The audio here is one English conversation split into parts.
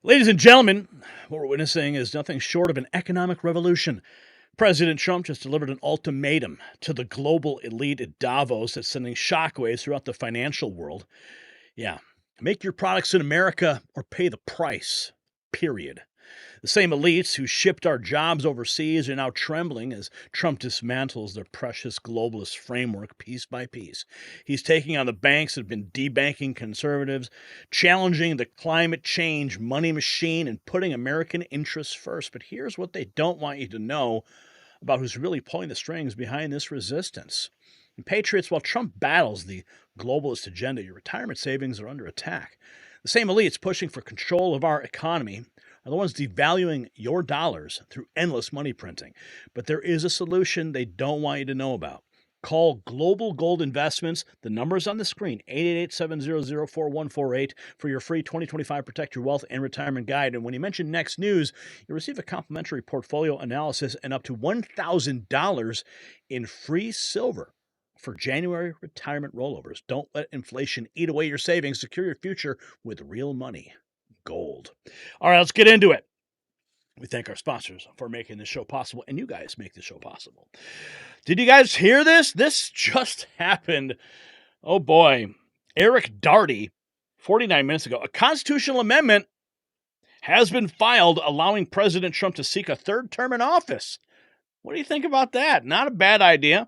Ladies and gentlemen, what we're witnessing is nothing short of an economic revolution. President Trump just delivered an ultimatum to the global elite at Davos that's sending shockwaves throughout the financial world. Yeah, make your products in America or pay the price, period. The same elites who shipped our jobs overseas are now trembling as Trump dismantles their precious globalist framework piece by piece. He's taking on the banks that have been debanking conservatives, challenging the climate change money machine, and putting American interests first. But here's what they don't want you to know about who's really pulling the strings behind this resistance. And Patriots, while Trump battles the globalist agenda, your retirement savings are under attack. The same elites pushing for control of our economy are the ones devaluing your dollars through endless money printing. But there is a solution they don't want you to know about. Call Global Gold Investments. The number's on the screen, 888-700-4148 for your free 2025 Protect Your Wealth and Retirement Guide. And when you mention Next News, you'll receive a complimentary portfolio analysis and up to $1,000 in free silver for January retirement rollovers. Don't let inflation eat away your savings. Secure your future with real money. Gold. All right, let's get into it. We thank our sponsors for making this show possible, and you guys make this show possible. Did you guys hear this? This just happened. Oh boy. Eric Darty, 49 minutes ago. A constitutional amendment has been filed allowing President Trump to seek a third term in office. What do you think about that? Not a bad idea.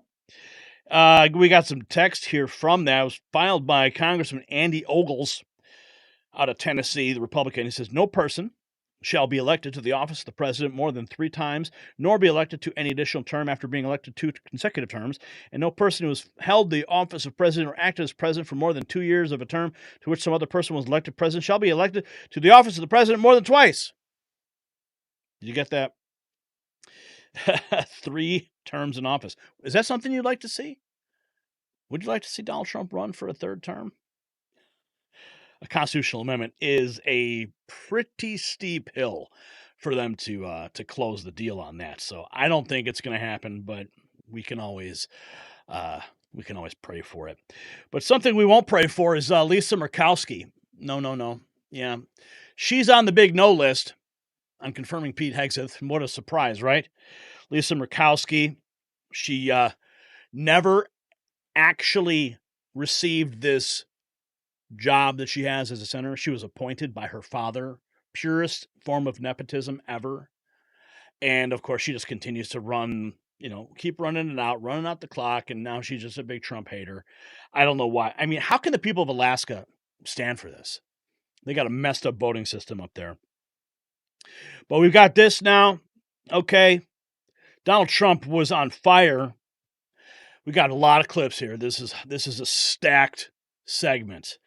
We got some text here from that. It was filed by Congressman Andy Ogles out of Tennessee, the Republican. He says, no person shall be elected to the office of the president more than 3 times, nor be elected to any additional term after being elected 2 consecutive terms, and no person who has held the office of president or acted as president for more than 2 years of a term to which some other person was elected president shall be elected to the office of the president more than twice. Did you get that? 3 terms in office. Is that something you'd like to see? Would you like to see Donald Trump run for a 3rd term? A constitutional amendment is a pretty steep hill for them to close the deal on that. So I don't think it's going to happen, but we can always pray for it. But something we won't pray for is Lisa Murkowski. No. Yeah, she's on the big no list. I'm confirming Pete Hegseth. What a surprise, right? Lisa Murkowski, she never actually received this job that she has as a senator. She was appointed by her father, purest form of nepotism ever. And of course, she just continues to run, keep running out the clock. And now she's just a big Trump hater. I don't know why. I mean, how can the people of Alaska stand for this? They got a messed up voting system up there. But we've got this now. Okay. Donald Trump was on fire. We got a lot of clips here. This is a stacked segment.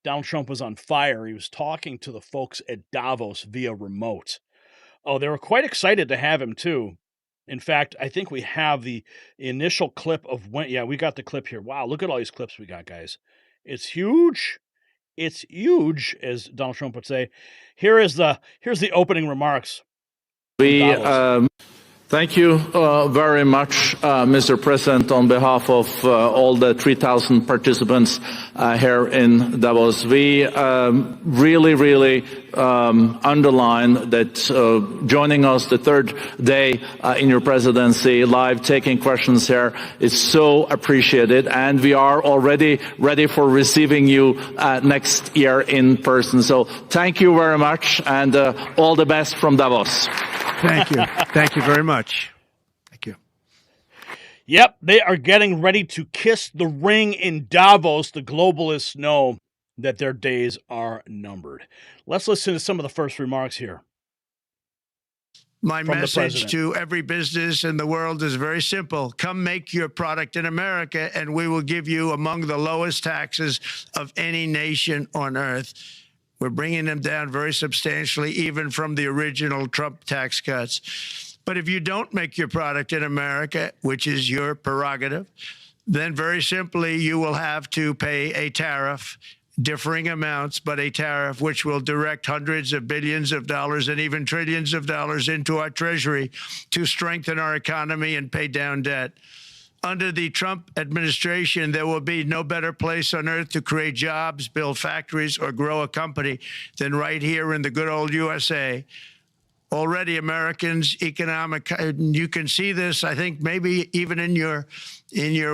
Donald Trump was on fire. He was talking to the folks at Davos via remote. Oh, they were quite excited to have him too. In fact, I think we have the initial clip of when. Yeah, we got the clip here. Wow, look at all these clips we got, guys. It's huge. It's huge, as Donald Trump would say. Here's the opening remarks. Thank you very much, Mr. President, on behalf of all the 3,000 participants here in Davos. We really underline that joining us the 3rd day in your presidency, live taking questions here is so appreciated, and we are already ready for receiving you next year in person. So thank you very much, and all the best from Davos. Thank you. Thank you very much. Thank you. Yep, they are getting ready to kiss the ring in Davos. The globalists know that their days are numbered. Let's listen to some of the first remarks here. My message to every business in the world is very simple. Come make your product in America, and we will give you among the lowest taxes of any nation on earth. We're bringing them down very substantially, even from the original Trump tax cuts. But if you don't make your product in America, which is your prerogative, then very simply you will have to pay a tariff, differing amounts, but a tariff which will direct hundreds of billions of dollars and even trillions of dollars into our treasury to strengthen our economy and pay down debt. under the Trump administration, there will be no better place on earth to create jobs, build factories, or grow a company than right here in the good old USA. Already Americans, you can see this, I think, maybe even in your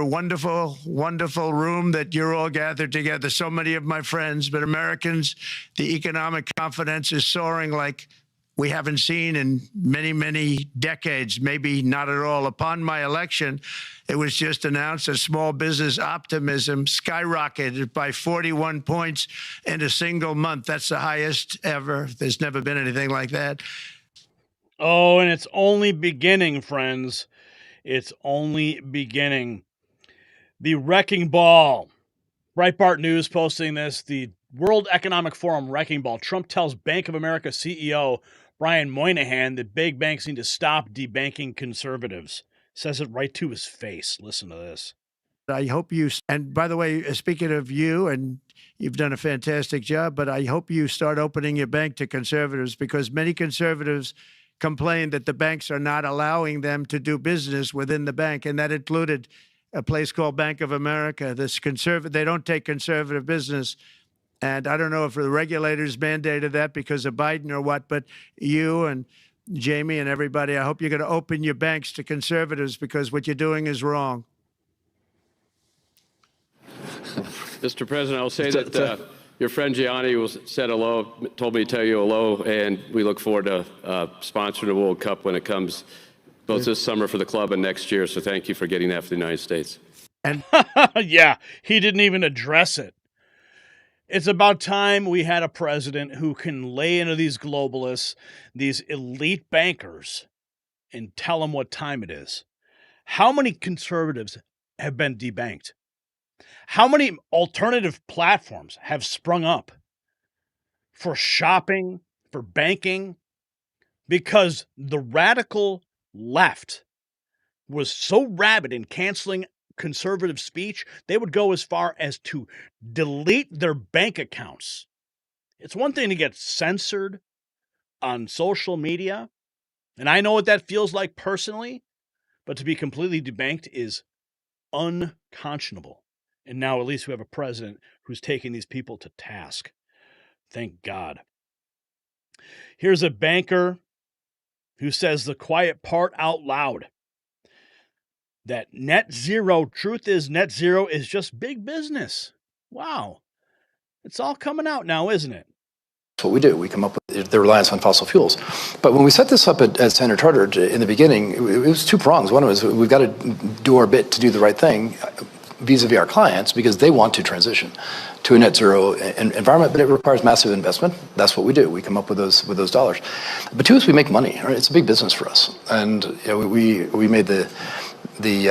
wonderful, wonderful room that you're all gathered together, so many of my friends, but Americans, the economic confidence is soaring like we haven't seen in many, many decades, maybe not at all. Upon my election, it was just announced that small business optimism skyrocketed by 41 points in a single month. That's the highest ever. There's never been anything like that. Oh, and it's only beginning, friends. It's only beginning. The wrecking ball. Breitbart News posting this. The World Economic Forum wrecking ball. Trump tells Bank of America CEO Brian Moynihan that big banks need to stop debanking conservatives. Says it right to his face. Listen to this. I hope you, and by the way, speaking of you, and you've done a fantastic job, but I hope you start opening your bank to conservatives, because many conservatives complained that the banks are not allowing them to do business within the bank, and that included a place called Bank of America. They don't take conservative business, and I don't know if the regulators mandated that because of Biden or what, but you and Jamie and everybody, I hope you're going to open your banks to conservatives, because what you're doing is wrong. Mr. President, I'll say that your friend Gianni said hello, told me to tell you hello, and we look forward to sponsoring the World Cup when it comes, both this summer for the club and next year. So thank you for getting that for the United States. And yeah, he didn't even address it. It's about time we had a president who can lay into these globalists, these elite bankers, and tell them what time it is. How many conservatives have been debanked? How many alternative platforms have sprung up for shopping, for banking? Because the radical left was so rabid in canceling conservative speech, they would go as far as to delete their bank accounts. It's one thing to get censored on social media, and I know what that feels like personally, but to be completely debanked is unconscionable. And now at least we have a president who's taking these people to task. Thank God. Here's a banker who says the quiet part out loud. That net zero, truth is net zero is just big business. Wow. It's all coming out now, isn't it? That's what we do. We come up with the reliance on fossil fuels. But when we set this up at Standard Chartered in the beginning, it was two prongs. One was we've got to do our bit to do the right thing vis-a-vis our clients, because they want to transition to a net zero environment, but it requires massive investment. That's what we do. We come up with those dollars. But two is we make money. Right? It's a big business for us, and we made we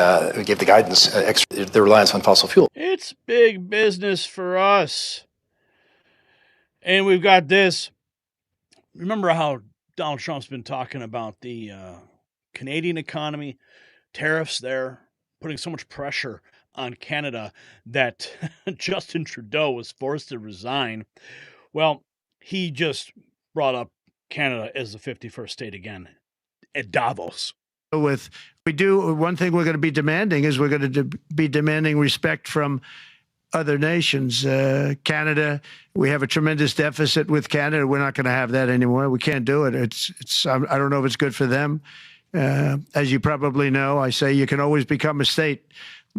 gave the guidance the reliance on fossil fuel. It's big business for us, and we've got this. Remember how Donald Trump's been talking about the Canadian economy, tariffs there, putting so much pressure on Canada that Justin Trudeau was forced to resign. Well, he just brought up Canada as the 51st state again at Davos. One thing we're going to be demanding is we're going to be demanding respect from other nations. Canada, we have a tremendous deficit with Canada. We're not going to have that anymore. We can't do it. I don't know if it's good for them. As you probably know, I say you can always become a state.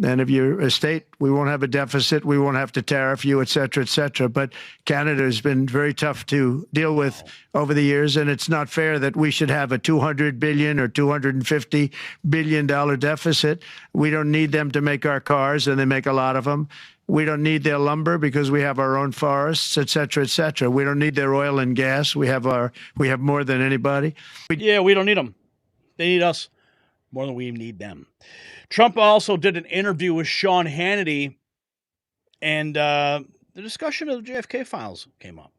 And if you're a state, we won't have a deficit. We won't have to tariff you, et cetera, et cetera. But Canada has been very tough to deal with over the years. And it's not fair that we should have a $200 billion or $250 billion deficit. We don't need them to make our cars, and they make a lot of them. We don't need their lumber because we have our own forests, et cetera, et cetera. We don't need their oil and gas. We have more than anybody. We don't need them. They need us more than we need them. Trump also did an interview with Sean Hannity, and the discussion of the JFK files came up.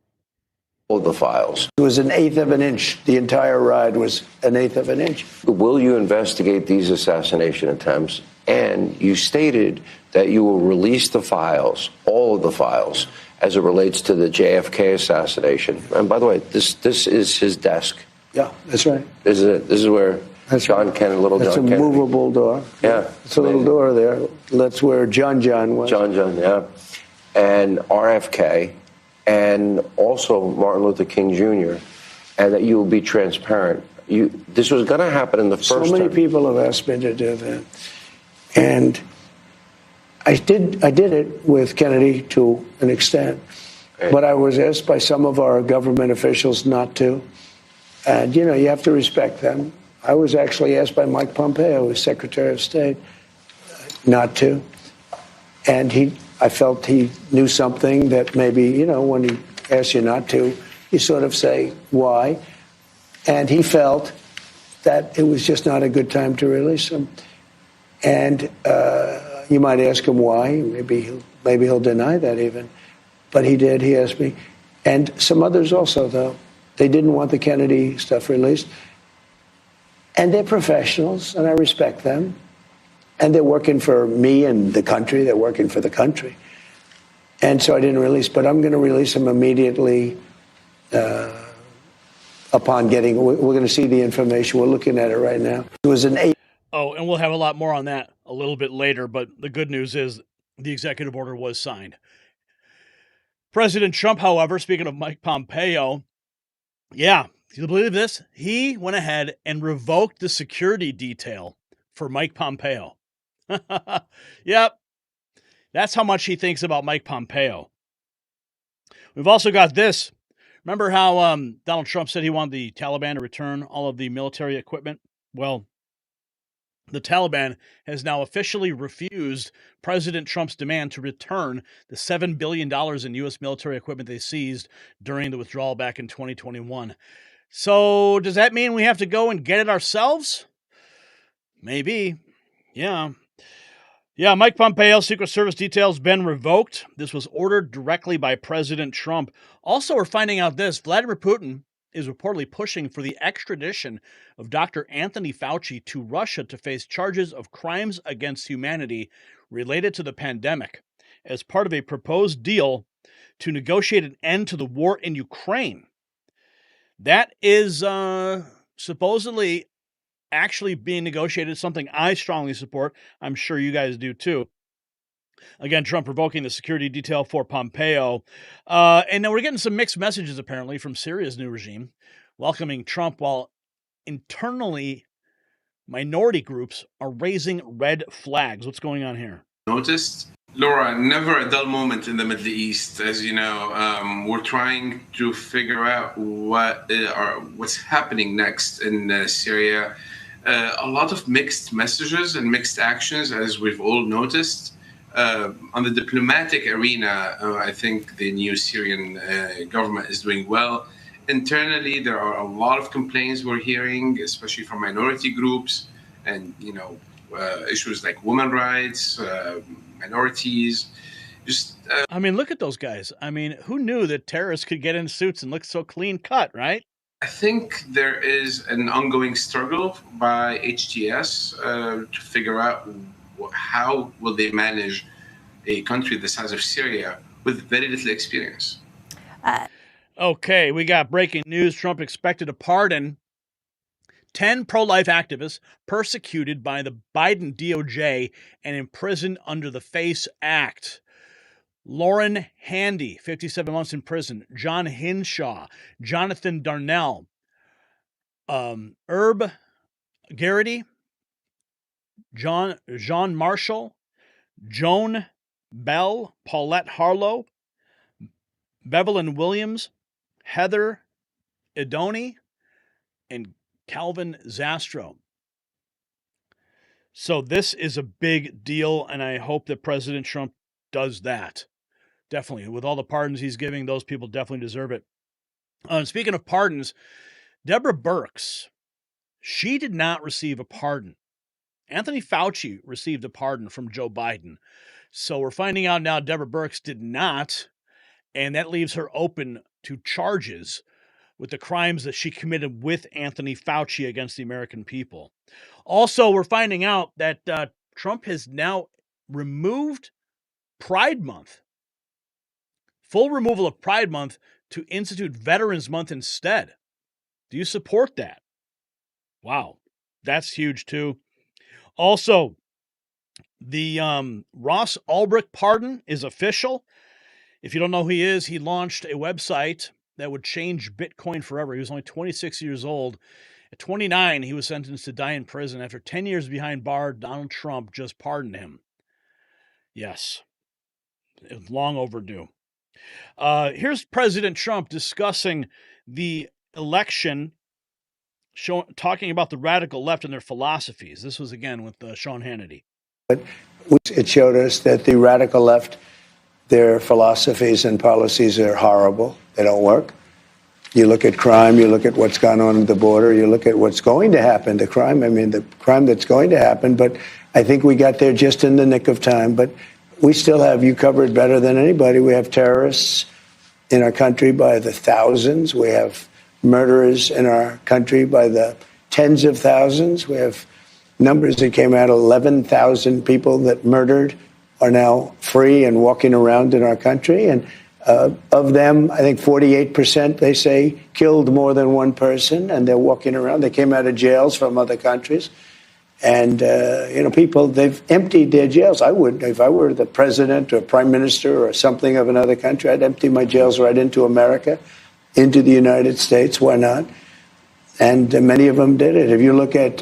All the files. It was an eighth of an inch. The entire ride was an eighth of an inch. Will you investigate these assassination attempts? And you stated that you will release the files, all of the files, as it relates to the JFK assassination. And by the way, this is his desk. Yeah, that's right. This is where That's John Kennedy, little John Kennedy. That's a movable door. Yeah. It's a little door there. That's where John was. John, yeah. And RFK, and also Martin Luther King Jr., and that you will be transparent. This was going to happen in the first So many people have asked me to do that. And I did it with Kennedy to an extent. But I was asked by some of our government officials not to. And, you have to respect them. I was actually asked by Mike Pompeo, who was Secretary of State, not to. And I felt he knew something that maybe, when he asks you not to, you sort of say, why? And he felt that it was just not a good time to release him. And you might ask him why. Maybe he'll deny that even. But he did. He asked me. And some others also, though. They didn't want the Kennedy stuff released. And they're professionals, and I respect them. And they're working for me and the country. They're working for the country. And so I didn't release. But I'm going to release them immediately upon getting. We're going to see the information. We're looking at it right now. It was an 8. Oh, and we'll have a lot more on that a little bit later. But the good news is the executive order was signed. President Trump, however, speaking of Mike Pompeo, yeah, do you believe this? He went ahead and revoked the security detail for Mike Pompeo. Yep, that's how much he thinks about Mike Pompeo. We've also got this. Remember how Donald Trump said he wanted the Taliban to return all of the military equipment? Well, the Taliban has now officially refused President Trump's demand to return the $7 billion in U.S. military equipment they seized during the withdrawal back in 2021. So does that mean we have to go and get it ourselves? Maybe. Yeah. Yeah, Mike Pompeo's Secret Service details been revoked. This was ordered directly by President Trump. Also, we're finding out this. Vladimir Putin is reportedly pushing for the extradition of Dr. Anthony Fauci to Russia to face charges of crimes against humanity related to the pandemic as part of a proposed deal to negotiate an end to the war in Ukraine. That is supposedly actually being negotiated, something I strongly support. I'm sure you guys do too. Again, Trump revoking the security detail for Pompeo. And then we're getting some mixed messages, apparently, from Syria's new regime, welcoming Trump while internally minority groups are raising red flags. What's going on here? Noticed? Laura, never a dull moment in the Middle East. As you know, we're trying to figure out what's happening next in Syria. A lot of mixed messages and mixed actions, as we've all noticed. On the diplomatic arena, I think the new Syrian government is doing well. Internally, there are a lot of complaints we're hearing, especially from minority groups and, issues like women's rights, minorities. I mean, look at those guys. I mean, who knew that terrorists could get in suits and look so clean cut, right? I think there is an ongoing struggle by HTS to figure out how will they manage a country the size of Syria with very little experience. Okay, we got breaking news. Trump expected to pardon 10 pro-life activists persecuted by the Biden DOJ and imprisoned under the FACE Act. Lauren Handy, 57 months in prison. John Hinshaw, Jonathan Darnell, Herb Garrity, John Marshall, Joan Bell, Paulette Harlow, Bevelyn Williams, Heather Idoni, and Calvin Zastro. So this is a big deal, and I hope that President Trump does that. Definitely. With all the pardons he's giving, those people definitely deserve it. Speaking of pardons, Deborah Birx, she did not receive a pardon. Anthony Fauci received a pardon from Joe Biden. So we're finding out now Deborah Birx did not, and that leaves her open to charges with the crimes that she committed with Anthony Fauci against the American people. Also, we're finding out that Trump has now removed Pride Month. Full removal of Pride Month to institute Veterans Month instead. Do you support that? Wow. That's huge too. Also, the Ross Ulbricht pardon is official. If you don't know who he is, he launched a website that would change Bitcoin forever. He was only 26 years old. At 29, he was sentenced to die in prison. After 10 years behind bars, Donald Trump just pardoned him. Yes, it was long overdue. Here's President Trump discussing the election, talking about the radical left and their philosophies. This was, again, with Sean Hannity. But it showed us that the radical left, their philosophies and policies are horrible. They don't work. You look at crime, you look at what's gone on at the border, you look at what's going to happen to crime. I mean, the crime that's going to happen, but I think we got there just in the nick of time. But we still have you covered better than anybody. We have terrorists in our country by the thousands. We have murderers in our country by the tens of thousands. We have numbers that came out, 11,000 people that murdered are now free and walking around in our country. And of them, I think 48%, they say, killed more than one person, and they're walking around. They came out of jails from other countries. And, people, they've emptied their jails. I would, if I were the president or prime minister or something of another country, I'd empty my jails right into America, into the United States. Why not? And many of them did it. If you look at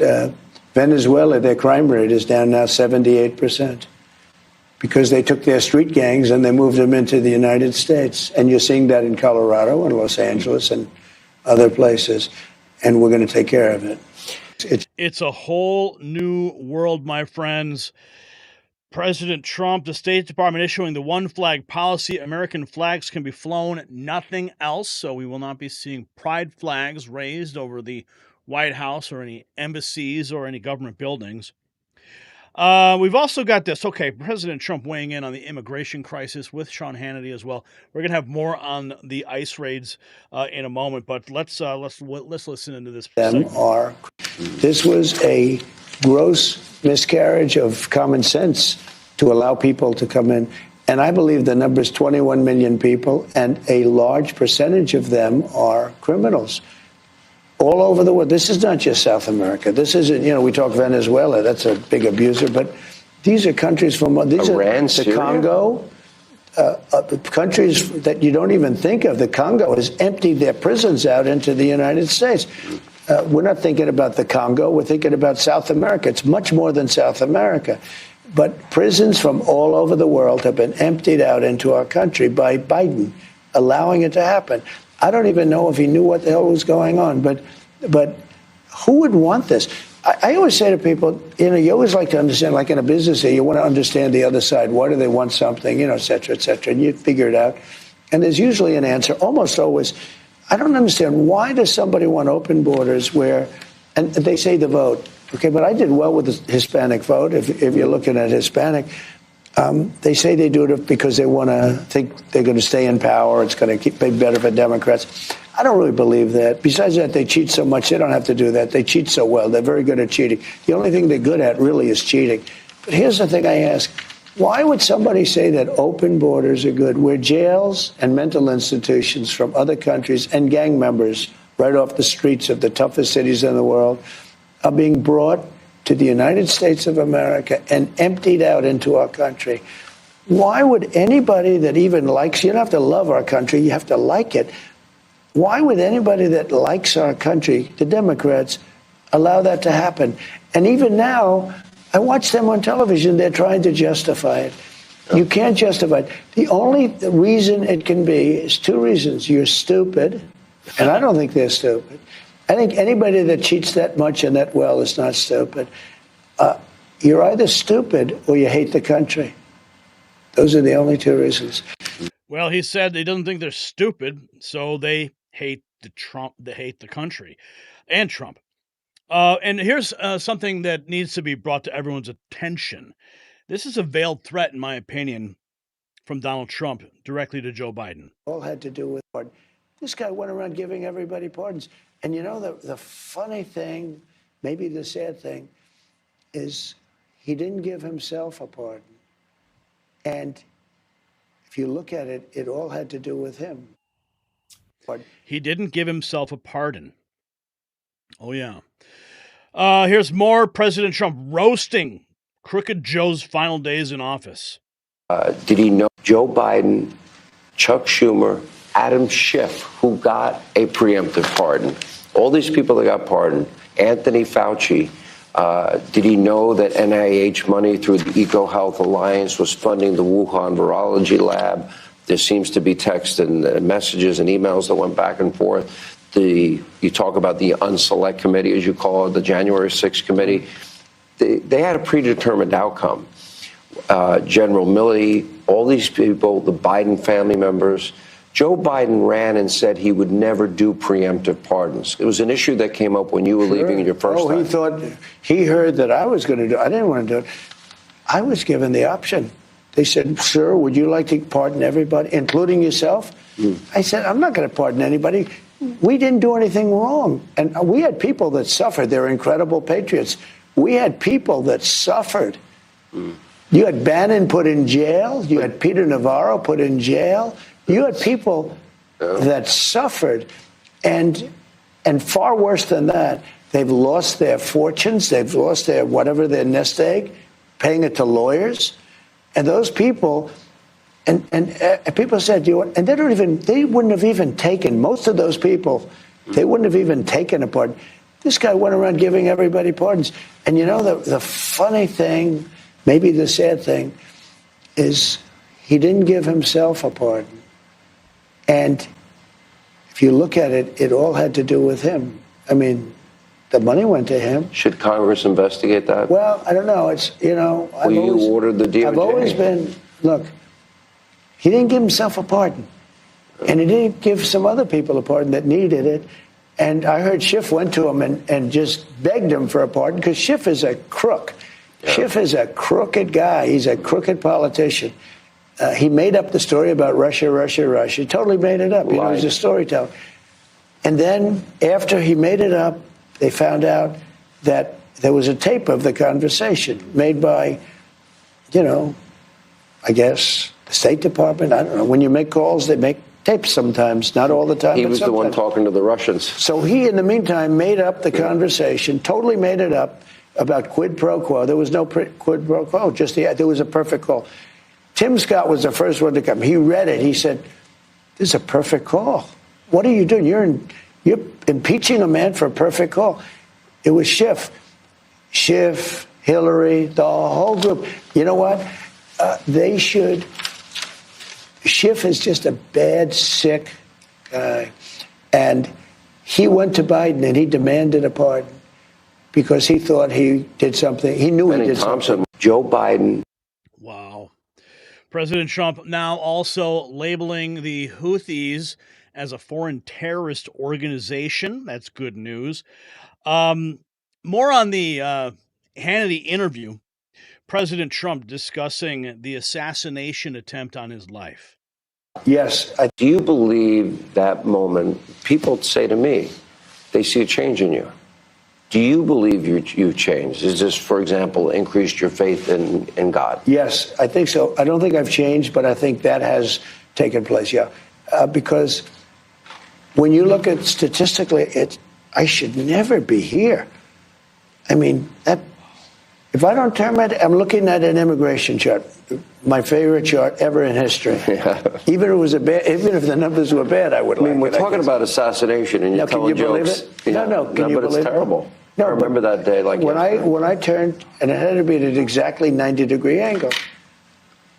Venezuela, their crime rate is down now 78%. Because they took their street gangs and they moved them into the United States. And you're seeing that in Colorado and Los Angeles and other places. And we're going to take care of it. It's a whole new world, my friends. President Trump, the State Department issuing the one flag policy. American flags can be flown, nothing else. So we will not be seeing pride flags raised over the White House or any embassies or any government buildings. We've also got this. Okay, President Trump weighing in on the immigration crisis with Sean Hannity as well. We're going to have more on the ICE raids in a moment, but let's listen into this. This was a gross miscarriage of common sense to allow people to come in. And I believe the number is 21 million people, and a large percentage of them are criminals. All over the world. This is not just South America. This isn't, we talk Venezuela, that's a big abuser, but these are countries from Iran, the Syria? Congo, countries that you don't even think of. The Congo has emptied their prisons out into the United States. We're not thinking about the Congo, we're thinking about South America. It's much more than South America. But prisons from all over the world have been emptied out into our country by Biden, allowing it to happen. I don't even know if he knew what the hell was going on, but who would want this? I always say to people, you always like to understand, like in a business here, you want to understand the other side. Why do they want something, et cetera, and you figure it out. And there's usually an answer, almost always. I don't understand, why does somebody want open borders and they say the vote, okay, but I did well with the Hispanic vote, if you're looking at Hispanic. They say they do it because they want to think they're going to stay in power. It's going to be better for Democrats. I don't really believe that. Besides that, they cheat so much. They don't have to do that. They cheat so well. They're very good at cheating. The only thing they're good at really is cheating. But here's the thing I ask. Why would somebody say that open borders are good, where jails and mental institutions from other countries and gang members right off the streets of the toughest cities in the world are being brought to the United States of America and emptied out into our country? Why would anybody that even likes, you don't have to love our country, you have to like it. Why would anybody that likes our country, the Democrats, allow that to happen? And even now, I watch them on television, they're trying to justify it. You can't justify it. The only reason it can be is two reasons. You're stupid, and I don't think they're stupid. I think anybody that cheats that much and that well is not stupid. You're either stupid or you hate the country. Those are the only two reasons. Well, he said he doesn't think they're stupid, so they hate they hate the country and Trump. And here's something that needs to be brought to everyone's attention. This is a veiled threat, in my opinion, from Donald Trump directly to Joe Biden. All had to do with pardon. This guy went around giving everybody pardons. And the funny thing, maybe the sad thing, is he didn't give himself a pardon. And if you look at it, it all had to do with him. He didn't give himself a pardon. Oh, yeah. Here's more President Trump roasting Crooked Joe's final days in office. Did he know Joe Biden, Chuck Schumer, Adam Schiff, who got a preemptive pardon, all these people that got pardoned, Anthony Fauci, did he know that NIH money through the EcoHealth Alliance was funding the Wuhan Virology Lab? There seems to be text and messages and emails that went back and forth. You talk about the unselect committee, as you call it, the January 6th committee. They had a predetermined outcome. General Milley, all these people, the Biden family members. Joe Biden ran and said he would never do preemptive pardons. It was an issue that came up when you were leaving your first time. He heard that I was going to do it. I didn't want to do it. I was given the option. They said, sir, would you like to pardon everybody, including yourself? I said, I'm not going to pardon anybody. We didn't do anything wrong. And we had people that suffered. They're incredible patriots. We had people that suffered. You had Bannon put in jail. You had Peter Navarro put in jail. You had people that suffered. And far worse than that, they've lost their fortunes. They've lost their nest egg, paying it to lawyers. And those people, and people said, and they wouldn't have even taken, most of those people, they wouldn't have even taken a pardon. This guy went around giving everybody pardons. And the funny thing, maybe the sad thing, is he didn't give himself a pardon. And if you look at it, it all had to do with him. I mean, the money went to him. Should Congress investigate that? Well, I don't know. It's, you ordered the DOJ. I've always been, look, he didn't give himself a pardon. And he didn't give some other people a pardon that needed it. And I heard Schiff went to him and just begged him for a pardon because Schiff is a crook. Yeah. Schiff is a crooked guy. He's a crooked politician. He made up the story about Russia. He totally made it up. He's a storyteller. And then after he made it up, they found out that there was a tape of the conversation made by, I guess, the State Department. I don't know. When you make calls, they make tapes sometimes, not all the time. He was the one talking to the Russians. So he, in the meantime, made up the conversation, totally made it up about quid pro quo. There was no quid pro quo, there was a perfect call. Tim Scott was the first one to come. He read it. He said, this is a perfect call. What are you doing? You're impeaching a man for a perfect call. It was Schiff, Hillary, the whole group. You know what? Schiff is just a bad, sick guy. And he went to Biden and he demanded a pardon because he thought he did something. He knew he did something. Joe Biden. Wow. President Trump now also labeling the Houthis as a foreign terrorist organization. That's good news. More on the Hannity interview. President Trump discussing the assassination attempt on his life. Yes. Do you believe that moment? People say to me, they see a change in you. Do you believe you've changed? Is this, for example, increased your faith in God? Yes, I think so. I don't think I've changed, but I think that has taken place, yeah. Because when you look at statistically, I should never be here. I mean, if I don't turn I'm looking at an immigration chart, my favorite chart ever in history. Yeah. Even if the numbers were bad, I would. We're talking about assassination, and you're telling jokes. Can you believe it? No, can you believe it? But it's terrible. I remember that day when I turned, and it had to be at an exactly 90-degree angle,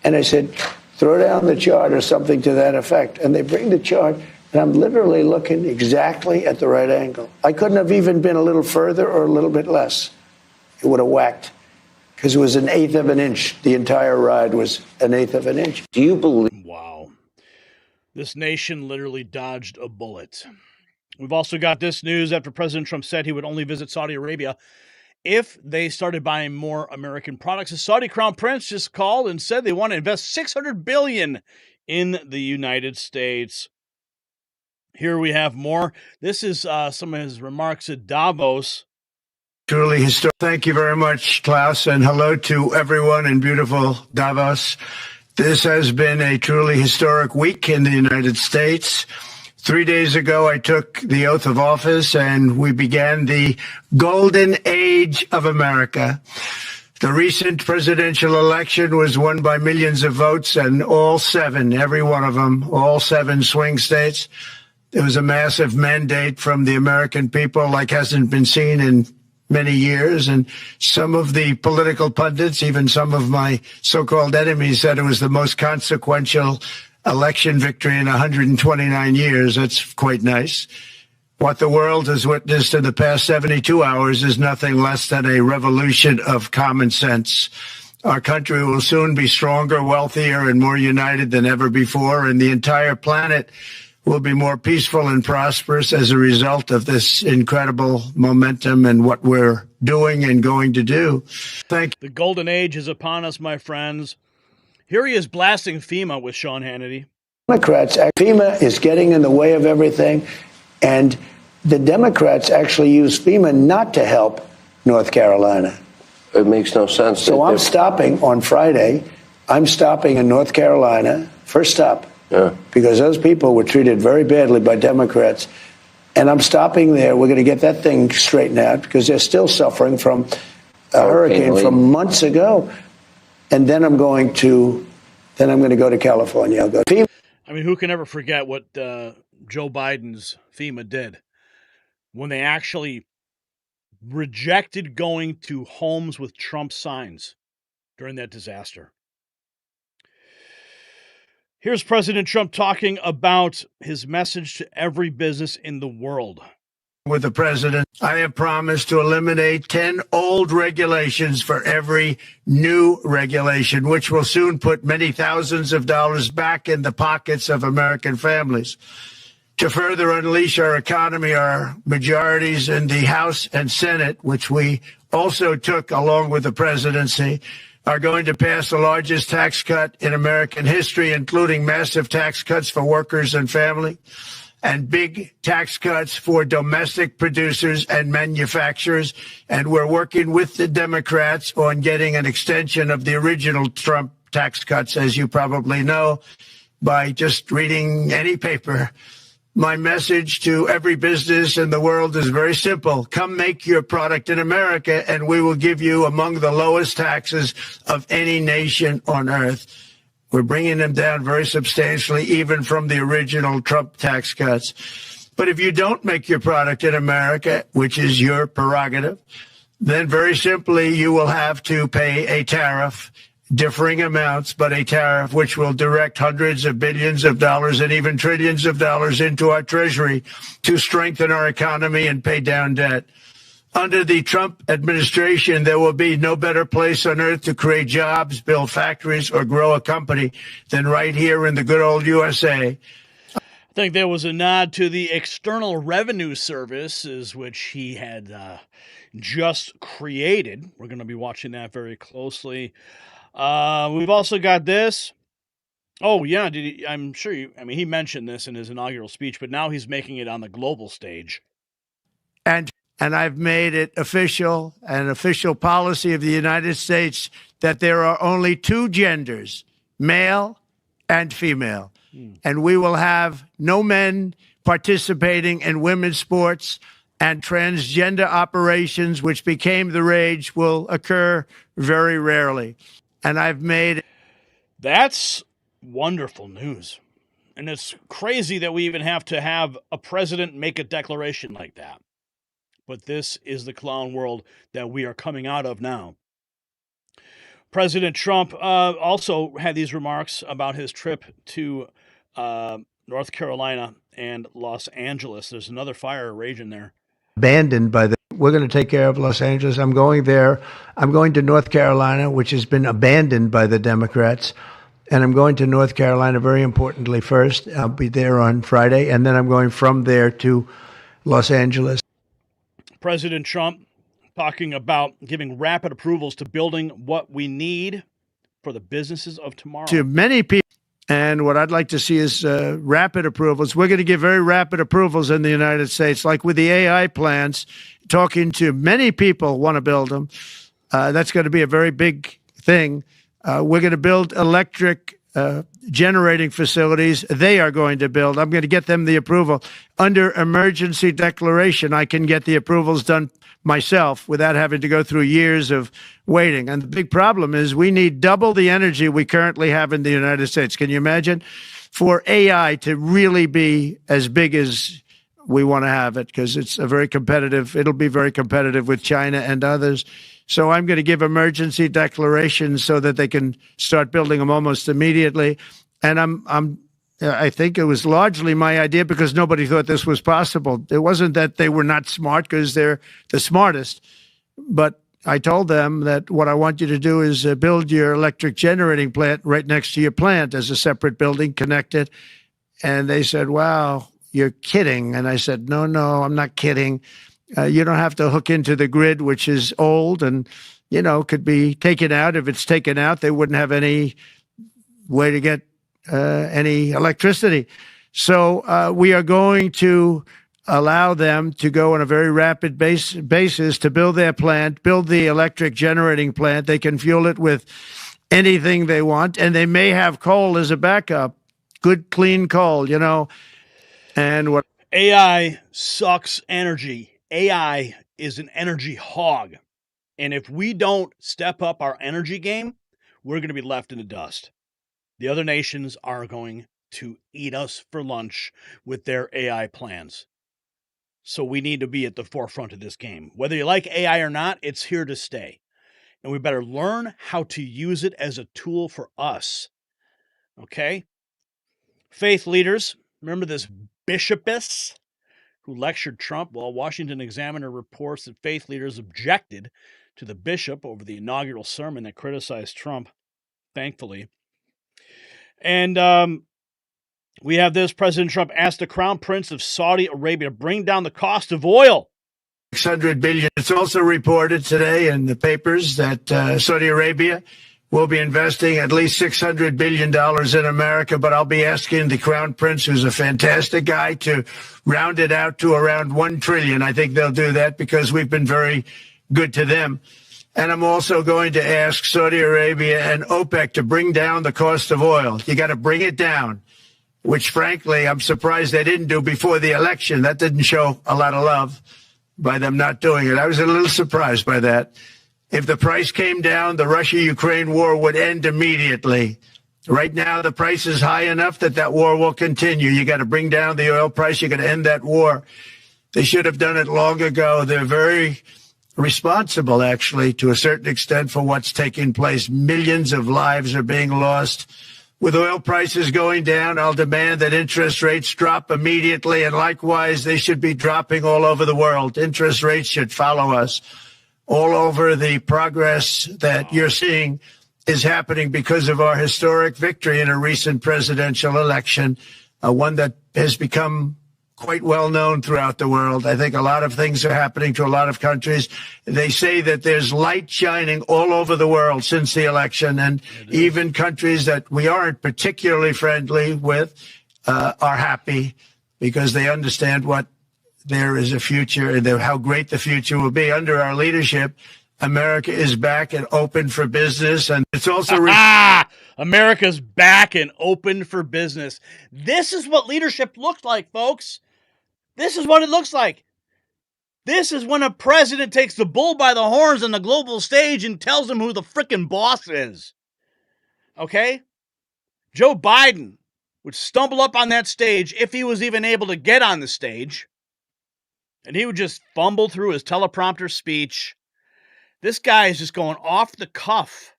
and I said, "Throw down the chart" or something to that effect, and they bring the chart, and I'm literally looking exactly at the right angle. I couldn't have even been a little further or a little bit less. It would have whacked. Because it was an eighth of an inch. The entire ride was an eighth of an inch. Do you believe? Wow. This nation literally dodged a bullet. We've also got this news after President Trump said he would only visit Saudi Arabia if they started buying more American products. The Saudi Crown Prince just called and said they want to invest $600 billion in the United States. Here we have more. This is some of his remarks at Davos. Truly historic. Thank you very much, Klaus, and hello to everyone in beautiful Davos. This has been a truly historic week in the United States. 3 days ago, I took the oath of office and we began the golden age of America. The recent presidential election was won by millions of votes, and all seven, every one of them, all seven swing states. It was a massive mandate from the American people like hasn't been seen in many years. And some of the political pundits, even some of my so-called enemies, said it was the most consequential election victory in 129 years. That's quite nice. What the world has witnessed in the past 72 hours is nothing less than a revolution of common sense. Our country will soon be stronger, wealthier, and more united than ever before, and the entire planet will be more peaceful and prosperous as a result of this incredible momentum and what we're doing and going to do. Thank you. The golden age is upon us, my friends. Here he is blasting FEMA with Sean Hannity. Democrats, FEMA is getting in the way of everything, and the Democrats actually use FEMA not to help North Carolina. It makes no sense. So I'm stopping on Friday. I'm stopping in North Carolina, first stop, because those people were treated very badly by Democrats. And I'm stopping there. We're going to get that thing straightened out because they're still suffering from a hurricane from months ago. And then I'm going to go to California. I'll go to FEMA. I mean, who can ever forget what Joe Biden's FEMA did when they actually rejected going to homes with Trump signs during that disaster? Here's President Trump talking about his message to every business in the world. With the president, I have promised to eliminate 10 old regulations for every new regulation, which will soon put many thousands of dollars back in the pockets of American families. To further unleash our economy, our majorities in the House and Senate, which we also took along with the presidency, are going to pass the largest tax cut in American history, including massive tax cuts for workers and family, and big tax cuts for domestic producers and manufacturers. And we're working with the Democrats on getting an extension of the original Trump tax cuts, as you probably know, by just reading any paper. My message to every business in the world is very simple. Come make your product in America, and we will give you among the lowest taxes of any nation on earth. We're bringing them down very substantially, even from the original Trump tax cuts. But if you don't make your product in America, which is your prerogative, then very simply you will have to pay a tariff, differing amounts, but a tariff which will direct hundreds of billions of dollars and even trillions of dollars into our treasury to strengthen our economy and pay down debt. Under the Trump administration, there will be no better place on earth to create jobs, build factories, or grow a company than right here in the good old USA. I think there was a nod to the External Revenue Service, which he had just created. We're going to be watching that very closely. We've also got this. Oh, yeah, I'm sure he mentioned this in his inaugural speech, but now he's making it on the global stage. And I've made it official, an official policy of the United States, that there are only two genders, male and female. And we will have no men participating in women's sports, and transgender operations, which became the rage, will occur very rarely. And I've made... That's wonderful news. And it's crazy that we even have to have a president make a declaration like that. But this is the clown world that we are coming out of now. President Trump also had these remarks about his trip to North Carolina and Los Angeles. There's another fire raging there. Abandoned by the... We're going to take care of Los Angeles. I'm going there. I'm going to North Carolina, which has been abandoned by the Democrats. And I'm going to North Carolina, very importantly, first. I'll be there on Friday. And then I'm going from there to Los Angeles. President Trump talking about giving rapid approvals to building what we need for the businesses of tomorrow. To many people, and what I'd like to see is rapid approvals. We're going to give very rapid approvals in the United States, like with the AI plants, talking to many people want to build them. That's going to be a very big thing. We're going to build electric generating facilities they are going to build. I'm going to get them the approval. Under emergency declaration, I can get the approvals done myself without having to go through years of waiting. And the big problem is we need double the energy we currently have in the United States. Can you imagine? For AI to really be as big as we want to have it, because it's it'll be very competitive with China and others. So I'm going to give emergency declarations so that they can start building them almost immediately. And I think it was largely my idea because nobody thought this was possible. It wasn't that they were not smart, because they're the smartest. But I told them that what I want you to do is build your electric generating plant right next to your plant as a separate building connected. And they said, wow, you're kidding. And I said, no, I'm not kidding. You don't have to hook into the grid, which is old and, could be taken out. If it's taken out, they wouldn't have any way to get any electricity. So we are going to allow them to go on a very rapid basis to build their plant, build the electric generating plant. They can fuel it with anything they want, and they may have coal as a backup, good, clean coal, And what AI sucks energy. AI is an energy hog. And if we don't step up our energy game, we're going to be left in the dust. The other nations are going to eat us for lunch with their AI plans. So we need to be at the forefront of this game. Whether you like AI or not, it's here to stay. And we better learn how to use it as a tool for us. Okay? Faith leaders, remember this bishopess who lectured Trump? Well, Washington Examiner reports that faith leaders objected to the bishop over the inaugural sermon that criticized Trump, thankfully. And we have this. President Trump asked the Crown Prince of Saudi Arabia to bring down the cost of oil. $600 billion. It's also reported today in the papers that Saudi Arabia will be investing at least $600 billion in America, but I'll be asking the Crown Prince, who's a fantastic guy, to round it out to around $1 trillion. I think they'll do that because we've been very good to them. And I'm also going to ask Saudi Arabia and OPEC to bring down the cost of oil. You got to bring it down, which, frankly, I'm surprised they didn't do before the election. That didn't show a lot of love by them not doing it. I was a little surprised by that. If the price came down, the Russia-Ukraine war would end immediately. Right now, the price is high enough that war will continue. You got to bring down the oil price. You got to end that war. They should have done it long ago. They're very responsible, actually, to a certain extent, for what's taking place. Millions of lives are being lost. With oil prices going down, I'll demand that interest rates drop immediately, and likewise, they should be dropping all over the world. Interest rates should follow us. All over, the progress that you're seeing is happening because of our historic victory in a recent presidential election, one that has become quite well known throughout the world. I think a lot of things are happening to a lot of countries. They say that there's light shining all over the world since the election, and even countries that we aren't particularly friendly with are happy because they understand what there is a future and how great the future will be. Under our leadership, America is back and open for business, and it's also America's back and open for business. This is what leadership looks like, folks. This is what it looks like. This is when a president takes the bull by the horns on the global stage and tells them who the frickin' boss is. Okay? Joe Biden would stumble up on that stage if he was even able to get on the stage, and he would just fumble through his teleprompter speech. This guy is just going off the cuff.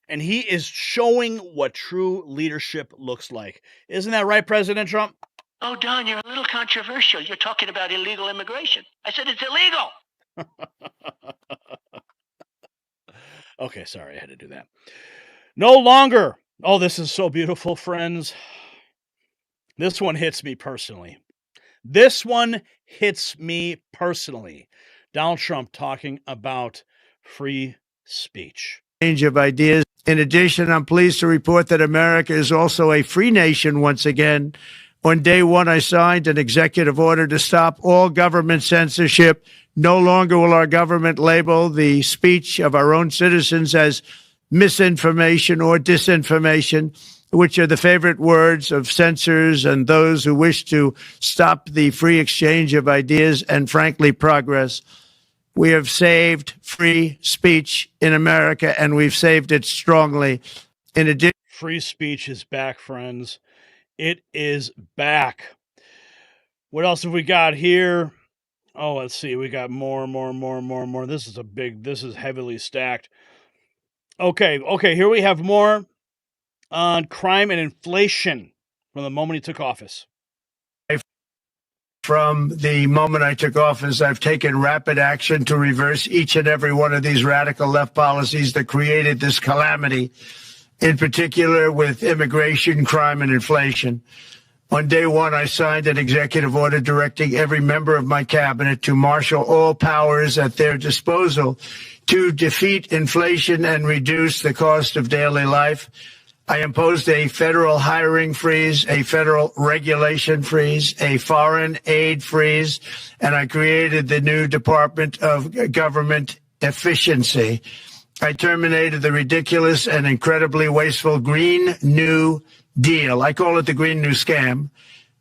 And he is showing what true leadership looks like. Isn't that right, President Trump? Oh, Don, you're a little controversial. You're talking about illegal immigration. I said it's illegal. Okay, sorry, I had to do that. No longer. Oh, this is so beautiful, friends. This one hits me personally. Donald Trump talking about free speech. Range of ideas. In addition, I'm pleased to report that America is also a free nation once again. On day one, I signed an executive order to stop all government censorship. No longer will our government label the speech of our own citizens as misinformation or disinformation, which are the favorite words of censors and those who wish to stop the free exchange of ideas and, frankly, progress. We have saved free speech in America, and we've saved it strongly. In addition, free speech is back, friends. It is back. What else have we got here? Oh, let's see. We got more. This is heavily stacked. Okay. Here we have more on crime and inflation from the moment he took office. From the moment I took office, I've taken rapid action to reverse each and every one of these radical left policies that created this calamity, in particular with immigration, crime, and inflation. On day one, I signed an executive order directing every member of my cabinet to marshal all powers at their disposal to defeat inflation and reduce the cost of daily life. I imposed a federal hiring freeze, a federal regulation freeze, a foreign aid freeze, and I created the new Department of Government Efficiency. I terminated the ridiculous and incredibly wasteful Green New Deal. I call it the Green New Scam.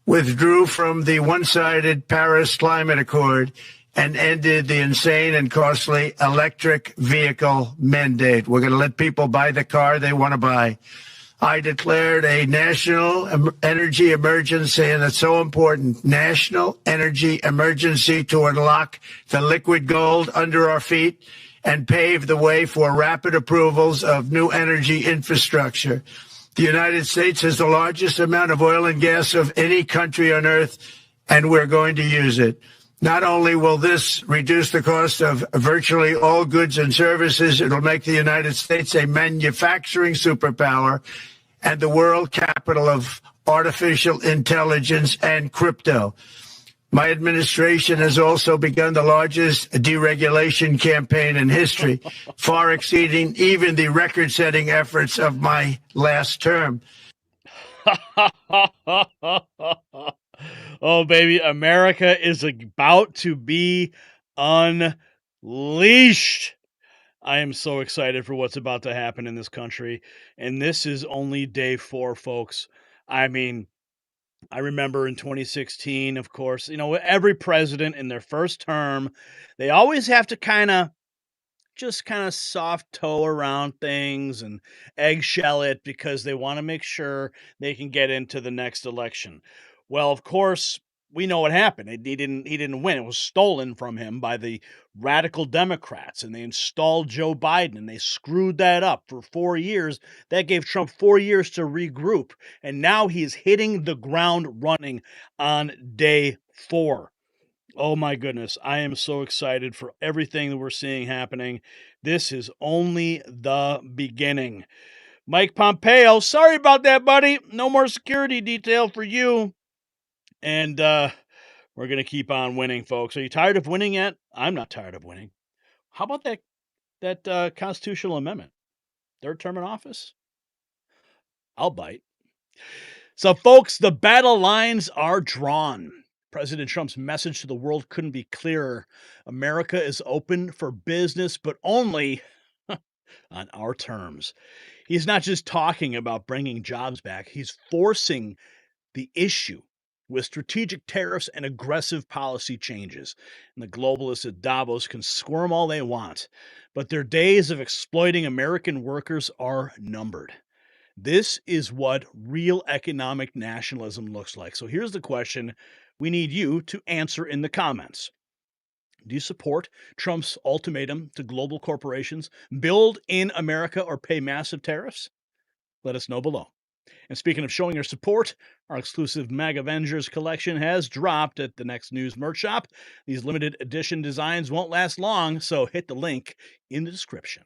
Withdrew from the one-sided Paris Climate Accord and ended the insane and costly electric vehicle mandate. We're going to let people buy the car they want to buy. I declared a national energy emergency, and it's so important, national energy emergency to unlock the liquid gold under our feet and pave the way for rapid approvals of new energy infrastructure. The United States has the largest amount of oil and gas of any country on earth, and we're going to use it. Not only will this reduce the cost of virtually all goods and services, it'll make the United States a manufacturing superpower and the world capital of artificial intelligence and crypto. My administration has also begun the largest deregulation campaign in history, far exceeding even the record-setting efforts of my last term. Oh, baby, America is about to be unleashed. I am so excited for what's about to happen in this country. And this is only day 4, folks. I mean, I remember in 2016, of course, every president in their first term, they always have to kind of soft toe around things and eggshell it because they want to make sure they can get into the next election. Well, of course, we know what happened. He didn't win. It was stolen from him by the radical Democrats, and they installed Joe Biden, and they screwed that up for 4 years. That gave Trump 4 years to regroup, and now he's hitting the ground running on day 4. Oh my goodness, I am so excited for everything that we're seeing happening. This is only the beginning. Mike Pompeo, sorry about that, buddy. No more security detail for you. And we're going to keep on winning, folks. Are you tired of winning yet? I'm not tired of winning. How about that constitutional amendment? 3rd term in office? I'll bite. So, folks, the battle lines are drawn. President Trump's message to the world couldn't be clearer. America is open for business, but only on our terms. He's not just talking about bringing jobs back. He's forcing the issue with strategic tariffs and aggressive policy changes. And the globalists at Davos can squirm all they want, but their days of exploiting American workers are numbered. This is what real economic nationalism looks like. So here's the question we need you to answer in the comments. Do you support Trump's ultimatum to global corporations? Build in America or pay massive tariffs? Let us know below. And speaking of showing your support, our exclusive Mag Avengers collection has dropped at the next news merch shop. These limited edition designs won't last long, so hit the link in the description.